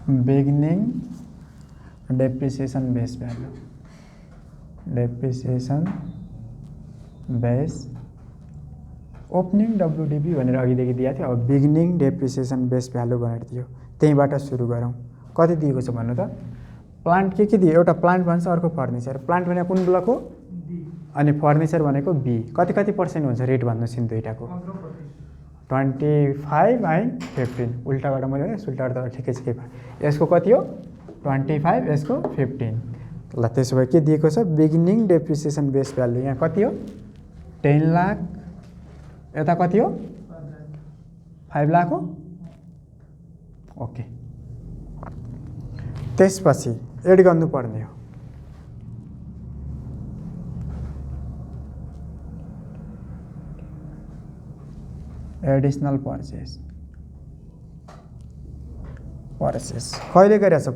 Beginning depreciation base value, depreciation base opening WDV भनेर अघिदेखि दिएको थियो। अब बिगिनिङ डेप्रिसिएसन बेस भ्यालु भनेर दियो, त्यहीँबाट सुरु गरौँ। कति दिएको छ भन्नु त? प्लान्ट के दियो? एउटा प्लान्ट भन्छ, अर्को फर्निचर। प्लान्ट भनेको कुन ब्लक हो? अनि फर्निचर भनेको बी। कति कति % हुन्छ रेट भन्नुहोस् यिन दुईटाको? 25 एन्ड 15। उल्टाबाट मैले उल्टाबाट त ठिकै छ, के भयो? यसको कति हो? 25, यसको 15। ल त्यसो भए के दिएको छ? बिगिनिङ डेप्रिसिएसन बेस भ्यालु यहाँ कति हो? 10 लाख। यता कति हो? 5 लाख हो। ओके, त्यसपछि एड गर्नुपर्ने हो। एडिसनल पर्चेस कहिले गरेछ?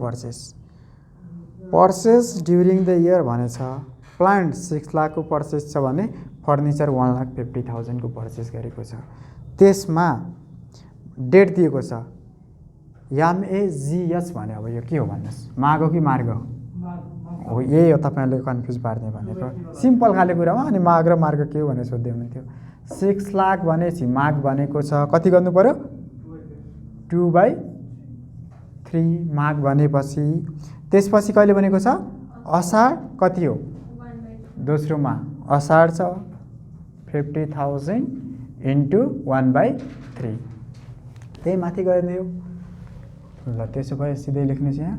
पर्चेस ड्युरिङ द इयर भनेछ। प्लान्ट 6 लाखको पर्चेस छ भने फर्निचर 1,50,000 को पर्चेस गरेको छ। त्यसमा डेट दिएको छ MAGH भने अब यो के हो भन्नुहोस्? माग हो कि मार्ग हो? यही हो तपाईँले कन्फ्युज पार्ने भनेको। सिम्पल खाले कुरामा अनि माग र मार्ग के हो भनेर सोध्दै हुनुहुन्थ्यो। 6 लाख भनेपछि माग भनेको छ कति गर्नु पर्यो? 2/3 माग भनेपछि। त्यसपछि कहिले भनेको छ? असार कति हो? दोस्रोमा असार छ 50,000 इन्टु 1/3, त्यही माथि गर्ने हो। ल त्यसो भए सिधै लेख्नुहोस् यहाँ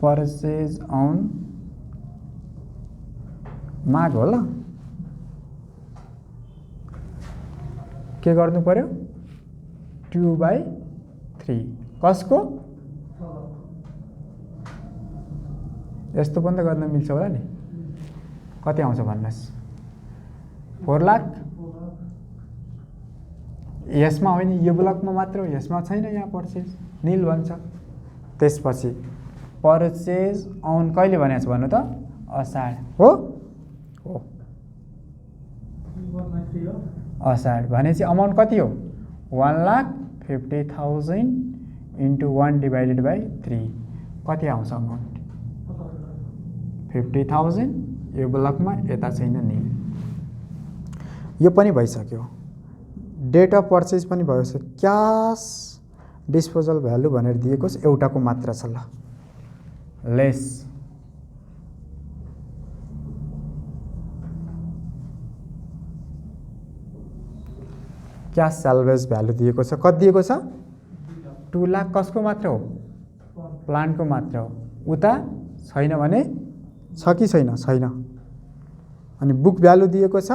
पर्चेज अन माग हो। ल के गर्नु पर्यो? 2/3 कसको? यस्तो पनि त गर्न मिल्छ होला नि। कति आउँछ भन्नुहोस्? 4 लाख। यसमा होइन, यो ब्लकमा मात्र हो, यसमा छैन। यहाँ पर्चेज निल भन्छ। त्यसपछि पर्चेज अन कहिले भनेको छ भन्नु त? असार हो। असार भनेपछि अमाउन्ट कति हो? 1,50,000 इन्टु 1/3 कति आउँछ अमाउन्ट? 50,000। यो ब्लकमा यता छैन निल। यो पनि भइसक्यो। डेट अफ पर्चेज पनि भयो। क्यास डिस्पोजल भ्यालु भनेर दिएको छ, एउटाको मात्र छ। ल लेस क्यास सल्भेज भ्यालु दिएको छ। कति दिएको छ? 2 लाख। कसको मात्र हो? प्लान्टको मात्र हो। उता छैन भने छ कि छैन? छैन। अनि बुक भ्यालु दिएको छ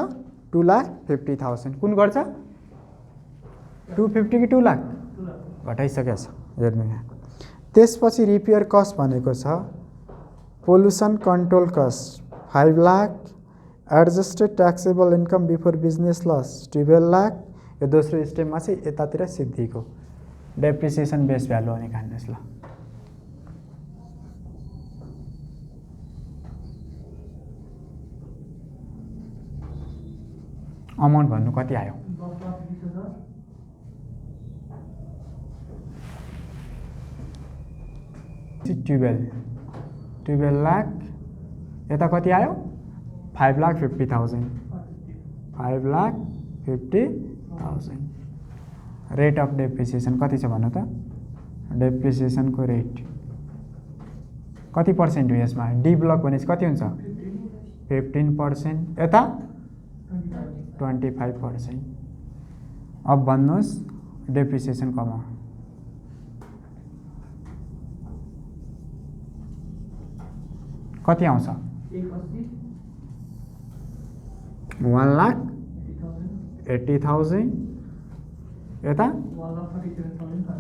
2,50,000। कुन गर्छ? 250 कि 2 लाख? घटाइसकेको छ, हेर्नु यहाँ। त्यसपछि रिपेयर कस्ट भनेको छ pollution control cost 5 lakh. Adjusted taxable income before business loss 12 lakh. यो दोस्रो स्टेपमा चाहिँ यतातिर सिद्धिको डेप्रिसिएसन बेस भ्यालु अनि खानुहोस्। ल अमाउन्ट भन्नु कति आयो? 12 लाख। यता कति आयो? 5,50,000। 5,50,000। रेट अफ डेप्रिसिएसन कति छ भन्नु त? डेप्रिसिएसनको रेट कति पर्सेन्ट हो यसमा? डी ब्लक भनेपछि कति हुन्छ? 15%। यता 25%। अब भन्नुहोस् डेप्रिसिएसन कमा कति आउँछ? 1,80,000। यता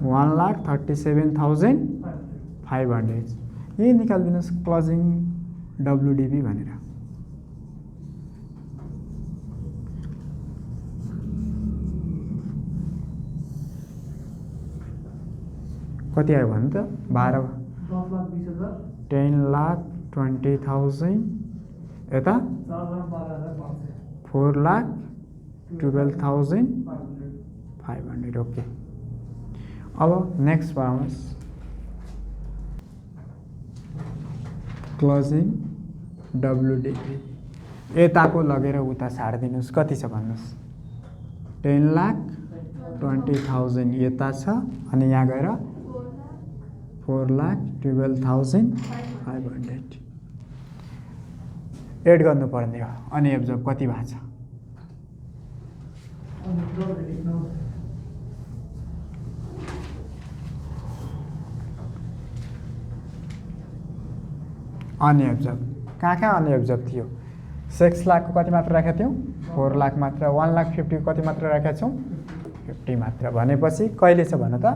1,37,500। यही निकालिदिनुहोस् क्लोजिङ WDV भनेर। कति आयो भन्नु त? 10,20,000। यता 4,12,500। ओके, अब नेक्स्ट बनाउनुहोस् क्लोजिङ WDP यताको लगेर उता सारिदिनुहोस् कति छ भन्नुहोस् 10,20,000 यता छ अनि यहाँ गएर 4,12,500 एड गर्नुपर्ने हो अनि एब्जर्भ कति भएको छ अनएब्जर्भ कहाँ अनएब्जर्भ थियो 6 लाखको कति मात्र राखेका थियौँ 4 लाख मात्र 1,50,000 कति मात्र राखेका छौँ 50 मात्र भनेपछि कहिले छ भन त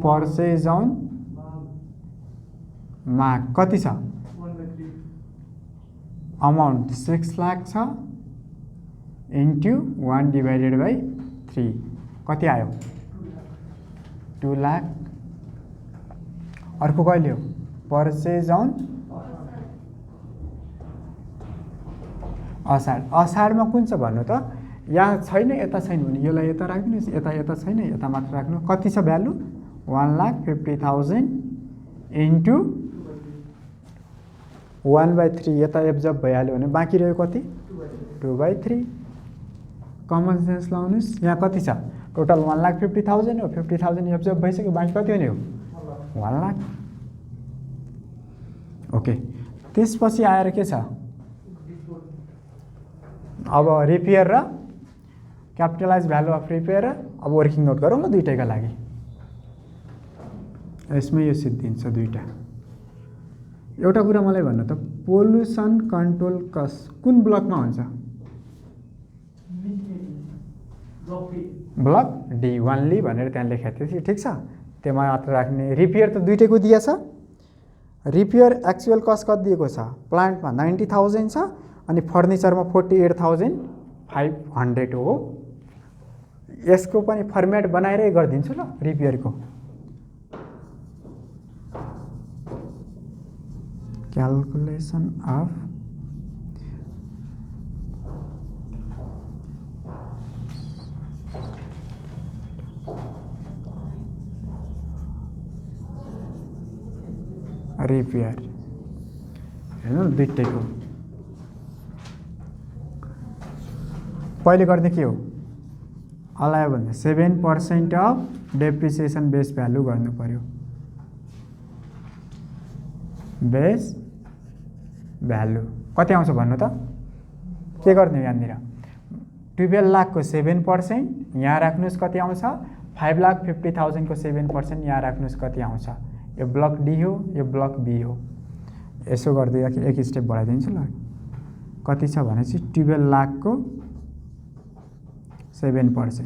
पर्चेज अन माग कति छ अमाउन्ट 6 लाख छ इन्टु 1/3 कति आयो 2 लाख अर्को कहिले हो पर्चेज अन असाढमा कुन छ भन्नु त यहाँ छैन यता छैन भने यसलाई यता राख्दिनुहोस् यता छैन यता मात्र राख्नु कति छ भ्यालु 1,50,000 इन्टु 1/3 यता एब्जर्भ भइहाल्यो भने बाँकी रह्यो कति 2/3 कमन सेन्स लाउनुहोस् यहाँ कति छ टोटल 1,50,000 हो 50,000 एब्जर्भ भइसक्यो बाँकी कति हुने हो 1 लाख ओके त्यसपछि आएर के छ अब रिपेयर र क्यापिटलाइज भ्यालु अफ रिपेयर अब वर्किङ नोट गरौँ न दुईटैका लागि यसमै यो सिद्धिन्छ दुईटा एउटा कुरा मलाई भन्नु त पोल्युसन कन्ट्रोल कस्ट कुन ब्लकमा हुन्छ ब्लक डी ओन्ली भनेर त्यहाँ लेखेको थियो ठिक छ त्यसमा मात्र राख्ने रिपेयर त दुईटैको दिया छ रिपेयर एक्चुअल कस्ट कति दिएको छ प्लान्टमा 90,000 छ अनि फर्निचरमा 48,500 हो यसको पनि फर्मेट बनाएरै गरिदिन्छु ल रिपेयरको क्याल्कुलेसन अफ रिपेयर हेर्नु दुईटैको पहिले गर्ने के हो अलायो भने 7% अफ डेप्रिसिएसन बेस भ्यालु गर्नु पर्यो बेस भ्यालु कति आउँछ भन्नु त के गर्ने यहाँनिर 12 लाखको 7% यहाँ राख्नुहोस् कति आउँछ 5,50,000 को 7% यहाँ राख्नुहोस् कति आउँछ यो ब्लक डी हो यो ब्लक बी हो यसो गर्दै एक स्टेप बढाइदिन्छु ल कति छ भनेपछि 12 लाखको 7%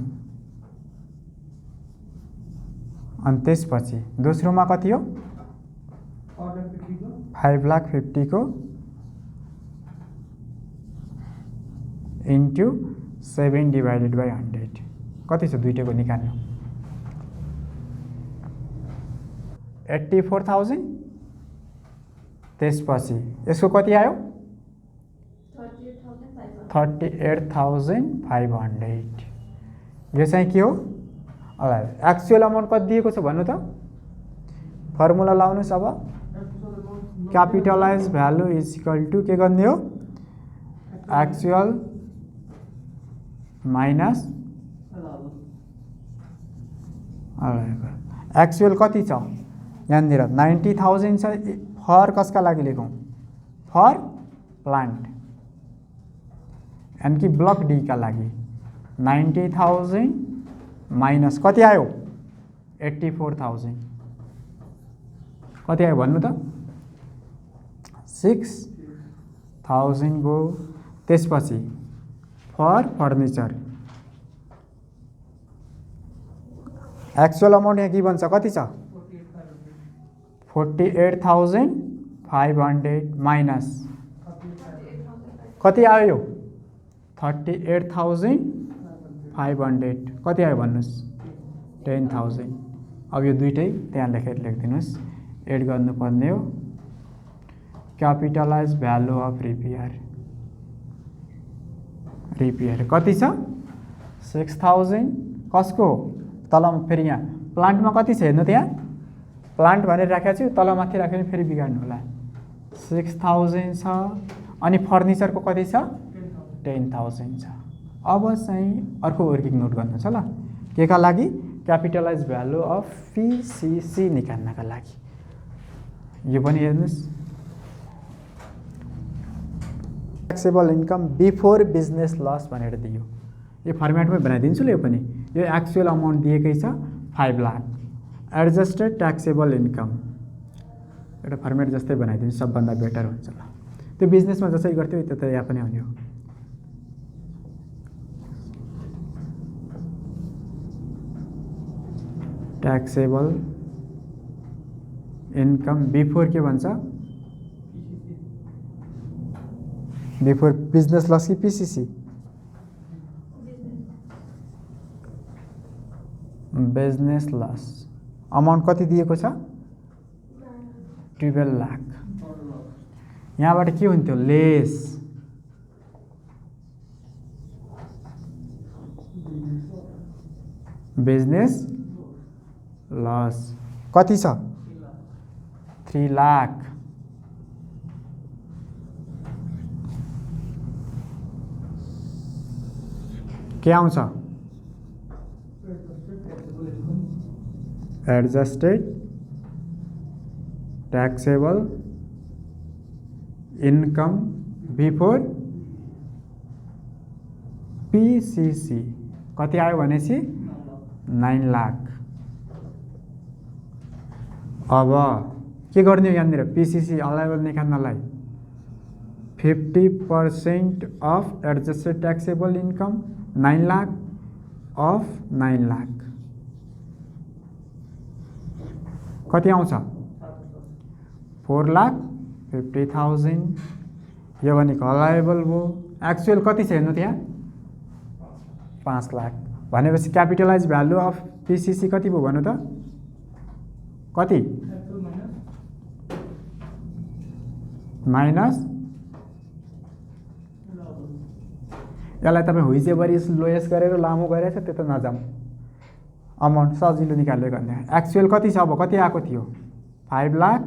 अनि त्यसपछि दोस्रोमा कति हो 5,50,000 को इन्टु 7/100 कति छ दुईटैको निकाल्नु 84,000 त्यसपछि यसको कति आयो 38,500 यो चाहिँ के हो एक्चुअल अमाउन्ट कति दिएको छ भन्नु त फर्मुला लाउनुहोस् अब capitalize value is equal to के गर्ने हो एक्चुअल माइनस एक्चुअल कति छ यहाँनिर 90,000 छ फर कसका लागि लेखौँ फर प्लान्ट यानी कि ब्लक डी का लागि 90,000 माइनस कति आयो 84,000 कति आयो भन्नु त 6,000 गो त्यसपछि फर फर्निचर एक्चुअल अमाउन्ट यहाँ के भन्छ कति छ 48,500 माइनस कति आयो 38,500 कति आयो भन्नुहोस् 10,000 अब यो दुईटै त्यहाँ लेखिदिनुहोस् एड गर्नुपर्ने हो क्यापिटलाइज भ्यालु अफ रिपेयर कति छ 6000 कसको तल फेरि यहाँ प्लान्टमा कति छ हेर्नु त्यहाँ प्लान्ट भनेर राखेको छु तल माथि राख्यो भने फेरि बिगाड्नु होला 6000 छ अनि फर्निचरको कति छ 10000 छ। अब चाहिँ अर्को वर्किङ नोट गर्नु छ ल के का लागि क्यापिटलाइज भ्यालु अफ पीसीसी निकाल्नका लागि यो पनि हेर्नुस् taxable income before business loss भनेर दियो यो फर्मेटमै बनाइदिन्छु ल यो पनि यो एक्चुअल अमाउन्ट दिएकै छ 5 लाख एडजस्टेड ट्याक्सेबल इन्कम एउटा फर्मेट जस्तै बनाइदिन्छु सबभन्दा बेटर हुन्छ ल त्यो बिजनेसमा जसरी गर्थ्यो त्यो त यहाँ पनि हुने हो ट्याक्सेबल इन्कम बिफोर के भन्छ बिफोर बिजनेस लस कि पीसीसी बिजनेस लस अमाउन्ट कति दिएको छ 12 लाख यहाँबाट के हुन्थ्यो लेस बिजनेस लस कति छ 3 लाख के आउँछ adjusted taxable income before PCC कति आयो भनेपछि 9 लाख अब के गर्ने हो यहाँनिर पीसीसी अलाइबल निकाल्नलाई 50% of adjusted taxable income 9 lakh of 9 lakh कति आउँछ 4,50,000 यो भनेको अलाइबल भयो एक्चुअल कति छ हेर्नु त्यहाँ 5 लाख भनेपछि क्यापिटलाइज भ्यालु अफ पीसीसी कति भयो भन्नु त कति माइनस यसलाई तपाईँ हुइजेभरि लोएस गरेर लामो गरेछ त्यो त नजाम अमाउन्ट सजिलो निकालेर गर्ने एक्चुअल कति छ अब कति आएको थियो 5 लाख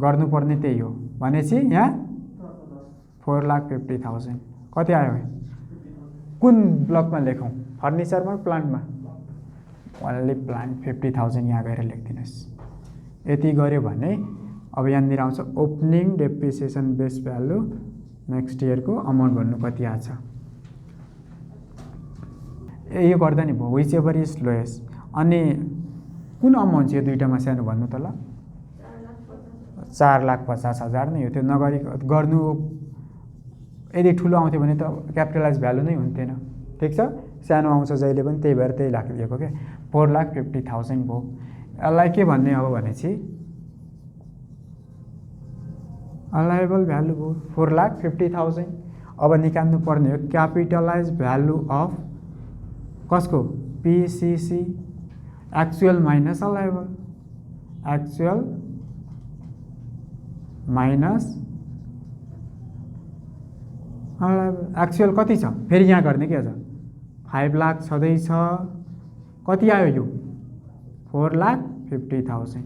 गर्नुपर्ने त्यही हो भनेपछि यहाँ 4,50,000 कति आयो कुन ब्लकमा लेखौँ फर्निचरमा प्लान्टमा ओन्ली प्लान्ट 50,000 यहाँ गएर लेखिदिनुहोस् यति गर्यो भने अब यहाँनिर आउँछ opening depreciation base value next इयरको अमाउन्ट भन्नु कति आछ यो गर्दा नि भयो विच एभर इज लोएस्ट अनि कुन अमाउन्ट चाहिँ यो दुईटामा सानो भन्नु त ल 4,50,000 नै हो त्यो नगरी गर्नु यदि ठुलो आउँथ्यो भने त क्यापिटलाइज भ्यालु नै हुन्थेन ठिक छ सानो आउँछ जहिले पनि त्यही भएर त्यही लाख दिएको क्या 4,50,000 भयो यसलाई के भन्ने हो भनेपछि अलाइबल भ्यालु भयो 4,50,000 अब निकाल्नु पर्ने हो क्यापिटलाइज भ्यालु अफ कसको PCC actual minus अलाइबल actual minus अलाइबल actual कति छ फेरि यहाँ गर्ने के छ 5 लाख छँदैछ कति आयो यो 4,50,000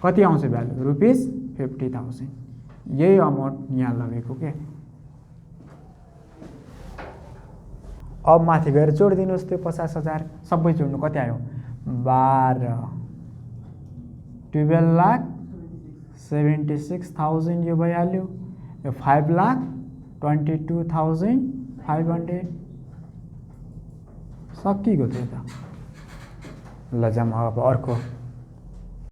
कति आउँछ भ्यालु रुपिस 50,000 यही अमाउन्ट यहाँ लगेको के अब माथि गएर जोडिदिनुहोस् त्यो 50,000 सबै जोड्नु कति आयो 12,76,000 यो भइहाल्यो यो 5,22,500 सकिगयो त्यो त ल जाम अब अर्को